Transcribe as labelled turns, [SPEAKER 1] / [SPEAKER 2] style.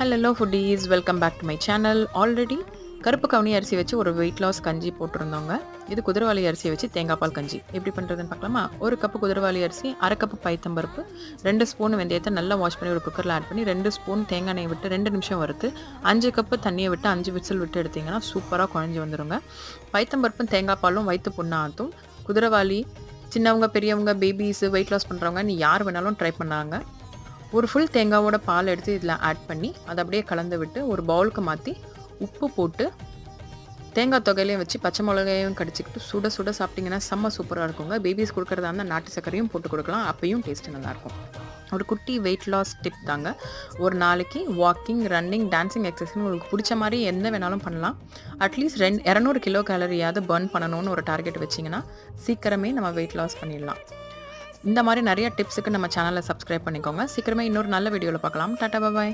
[SPEAKER 1] Hello foodies, welcome back to my channel. Already கருப்பு கவுனி அரிசி வச்சு ஒரு வெயிட் லாஸ் கஞ்சி போட்டிருந்தோங்க. இது குதிரவாளி அரிசியை வச்சு தேங்காய் பால் கஞ்சி எப்படி பண்ணுறதுன்னு பார்க்கலாமா? ஒரு கப்பு குதிரவாளி அரிசி, அரை கப்பு பைத்தம்பருப்பு, 2 ஸ்பூன் வெந்தயத்தை நல்லா வாஷ் பண்ணி ஒரு குக்கரில் ஆட் பண்ணி 2 ஸ்பூன் தேங்காய் எண்ணெய் விட்டு 2 நிமிஷம் வறுத்து 5 கப்பு தண்ணியை விட்டு 5 விசில் விட்டு எடுத்திங்கன்னா சூப்பராக குழஞ்சி வந்துடுங்க. பைத்தம்பருப்பும் தேங்காய் பாலும் வயிற்று புண்ணாத்தும். குதிரவாளி சின்னவங்க, பெரியவங்க, பேபிஸு, வெயிட் லாஸ் பண்ணுறவங்க நீ யார் வேணாலும் ட்ரை பண்ணாங்க. ஒரு ஃபுல் தேங்காவோட பால் எடுத்து இதில் ஆட் பண்ணி அதை அப்படியே கலந்து விட்டு ஒரு பவுலுக்கு மாற்றி உப்பு போட்டு தேங்காய் தொகையிலையும் வச்சு பச்சை மிளகாயும் கடிச்சிக்கிட்டு சுட சுட சாப்பிட்டிங்கன்னா செம்ம சூப்பராக இருக்குங்க. பேபிஸ் கொடுக்குறதா இருந்தால் நாட்டு சர்க்கரையும் போட்டு கொடுக்கலாம், அப்பையும் டேஸ்ட்டு நல்லாயிருக்கும். ஒரு குட்டி வெயிட் லாஸ் டிப் தாங்க. ஒரு நாளைக்கு வாக்கிங், ரன்னிங், டான்ஸிங் எக்ஸசைஸ் உங்களுக்கு பிடிச்ச மாதிரி என்ன வேணாலும் பண்ணலாம். அட்லீஸ்ட் 200 கிலோ கேலரியாவது பர்ன் பண்ணணும்னு ஒரு டார்கெட் வச்சிங்கன்னா சீக்கிரமே நம்ம வெயிட் லாஸ் பண்ணிடலாம். இந்த மாதிரி நிறைய டிப்ஸுக்கு நம்ம சேனலை சப்ஸ்கிரைப் பண்ணிக்கோங்க. சீக்கிரமே இன்னொரு நல்ல வீடியோவில் பார்க்கலாம். டாடா, பாய்.